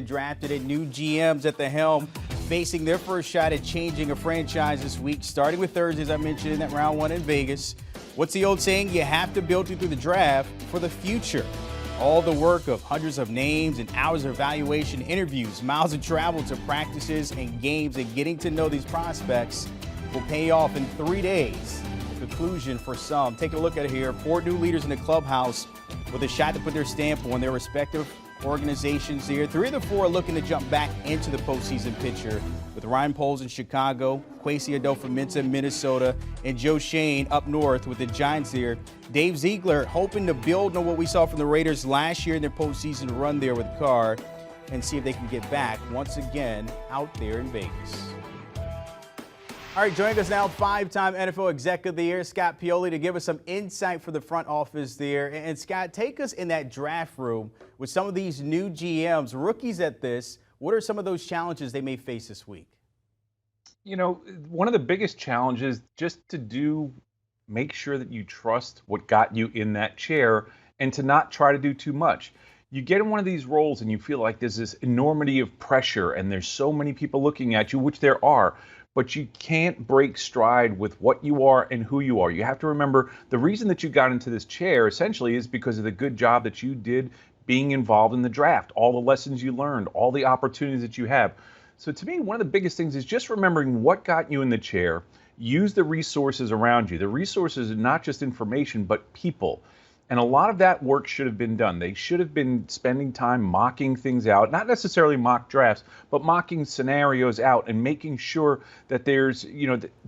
drafted and new GMs at the helm facing their first shot at changing a franchise this week, starting with Thursday, as I mentioned, in that round one in Vegas. What's the old saying? You have to build it through the draft for the future. All the work of hundreds of names and hours of evaluation, interviews, miles of travel to practices and games, and getting to know these prospects will pay off in 3 days. The conclusion for some. Take a look at it here. 4 new leaders in the clubhouse with a shot to put their stamp on their respective organizations here. 3 of the 4 are looking to jump back into the postseason picture, with Ryan Poles in Chicago, Kwesi Adolfo-Mensah in Minnesota, and Joe Shane up north with the Giants here. Dave Ziegler hoping to build on what we saw from the Raiders last year in their postseason run there with Carr and see if they can get back once again out there in Vegas. All right, joining us now, 5-time NFL Executive of the Year, Scott Pioli, to give us some insight for the front office there. And Scott, take us in that draft room with some of these new GMs, rookies at this. What are some of those challenges they may face this week? You know, one of the biggest challenges just to make sure that you trust what got you in that chair and to not try to do too much. You get in one of these roles and you feel like there's this enormity of pressure and there's so many people looking at you, which there are. But you can't break stride with what you are and who you are. You have to remember the reason that you got into this chair essentially is because of the good job that you did being involved in the draft, all the lessons you learned, all the opportunities that you have. So to me, one of the biggest things is just remembering what got you in the chair. Use the resources around you. The resources are not just information, but people. And a lot of that work should have been done. They should have been spending time mocking things out, not necessarily mock drafts, but mocking scenarios out and making sure that there's,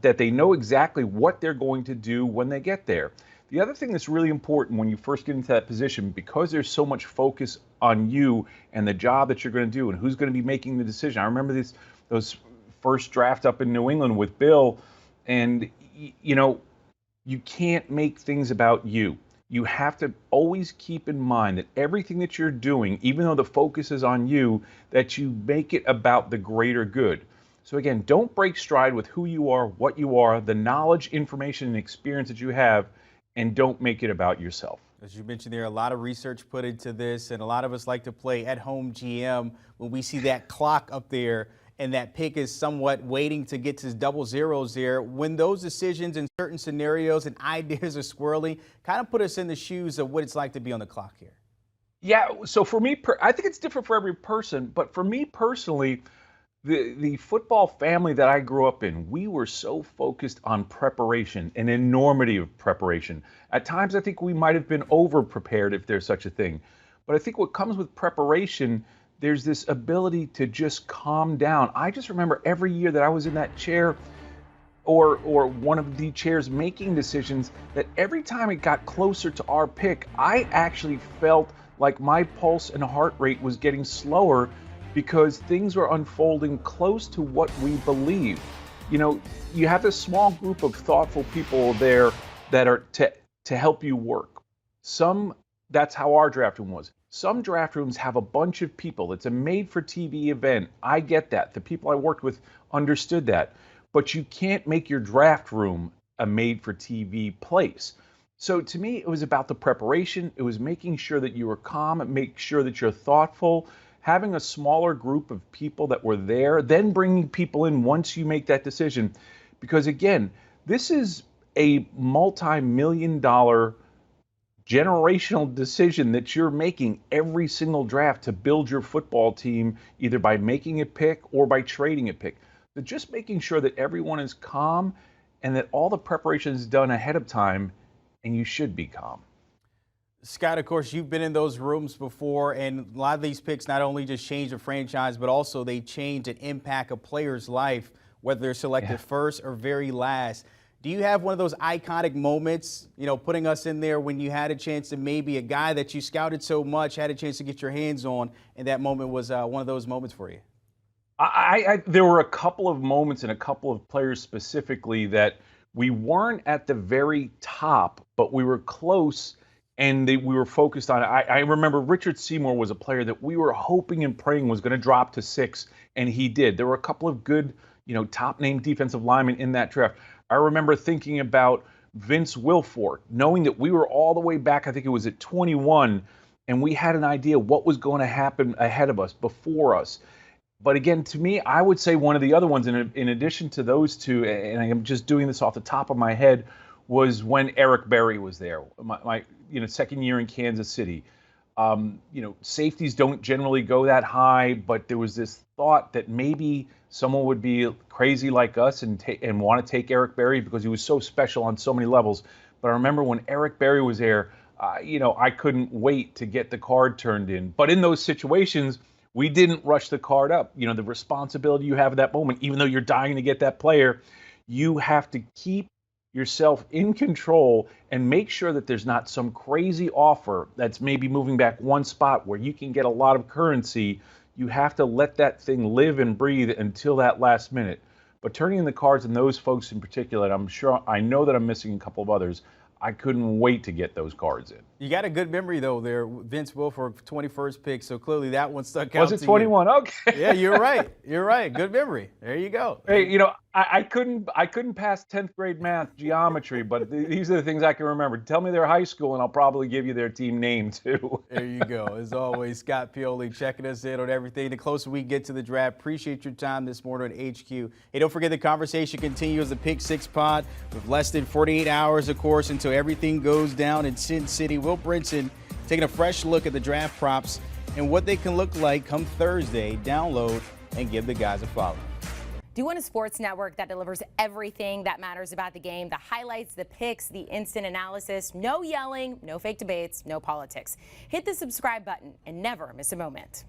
that they know exactly what they're going to do when they get there. The other thing that's really important when you first get into that position, because there's so much focus on you and the job that you're going to do and who's going to be making the decision. I remember those first draft up in New England with Bill, and you can't make things about you. You have to always keep in mind that everything that you're doing, even though the focus is on you, that you make it about the greater good. So again, don't break stride with who you are, what you are, the knowledge, information, and experience that you have, and don't make it about yourself. As you mentioned, there are a lot of research put into this, and a lot of us like to play at-home GM when we see that clock up there and that pick is somewhat waiting to get to double zeros there. When those decisions in certain scenarios and ideas are squirrely, kind of put us in the shoes of what it's like to be on the clock here. Yeah, so for me, I think it's different for every person, but for me personally, the football family that I grew up in, we were so focused on preparation, an enormity of preparation. At times, I think we might have been over-prepared, if there's such a thing. But I think what comes with preparation, there's this ability to just calm down. I just remember every year that I was in that chair or one of the chairs making decisions, that every time it got closer to our pick, I actually felt like my pulse and heart rate was getting slower because things were unfolding close to what we believe. You have this small group of thoughtful people there that are to help you work. That's how our draft room was. Some draft rooms have a bunch of people. It's a made-for-TV event. I get that. The people I worked with understood that. But you can't make your draft room a made-for-TV place. So to me, it was about the preparation. It was making sure that you were calm and make sure that you're thoughtful, having a smaller group of people that were there, then bringing people in once you make that decision. Because again, this is a multi-million-dollar generational decision that you're making every single draft to build your football team, either by making a pick or by trading a pick. But just making sure that everyone is calm and that all the preparation is done ahead of time, and you should be calm. Scott, of course, you've been in those rooms before, and a lot of these picks not only just change the franchise, but also they change and impact a player's life, whether they're selected first or very last. Do you have one of those iconic moments, putting us in there when you had a chance to maybe a guy that you scouted so much, had a chance to get your hands on, and that moment was one of those moments for you? There were a couple of moments and a couple of players specifically that we weren't at the very top, but we were close and we were focused on it. I remember Richard Seymour was a player that we were hoping and praying was going to drop to 6, and he did. There were a couple of good, top-name defensive linemen in that draft. I remember thinking about Vince Wilfork, knowing that we were all the way back, I think it was at 21, and we had an idea what was going to happen ahead of us, before us. But again, to me, I would say one of the other ones, in addition to those two, and I'm just doing this off the top of my head, was when Eric Berry was there, my second year in Kansas City. Safeties don't generally go that high, but there was this thought that maybe someone would be crazy like us and want to take Eric Berry because he was so special on so many levels. But I remember when Eric Berry was there, I couldn't wait to get the card turned in. But in those situations, we didn't rush the card up. The responsibility you have at that moment, even though you're dying to get that player, you have to keep yourself in control and make sure that there's not some crazy offer that's maybe moving back one spot where you can get a lot of currency. You have to let that thing live and breathe until that last minute. But turning in the cards, and those folks in particular, I know that I'm missing a couple of others. I couldn't wait to get those cards in. You got a good memory, though, there. Vince Wilfork, 21st pick, so clearly that one stuck out. Was it 21? Okay. Yeah, you're right. You're right. Good memory. There you go. Hey, I couldn't pass 10th grade math, geometry, but these are the things I can remember. Tell me their high school, and I'll probably give you their team name, too. There you go. As always, Scott Pioli checking us in on everything. The closer we get to the draft, appreciate your time this morning at HQ. Hey, don't forget the conversation continues the Pick Six Pod with less than 48 hours, of course, until everything goes down in Sin City. Will Brinson taking a fresh look at the draft props and what they can look like come Thursday. Download and give the guys a follow. Do you want a sports network that delivers everything that matters about the game? The highlights, the picks, the instant analysis, no yelling, no fake debates, no politics. Hit the subscribe button and never miss a moment.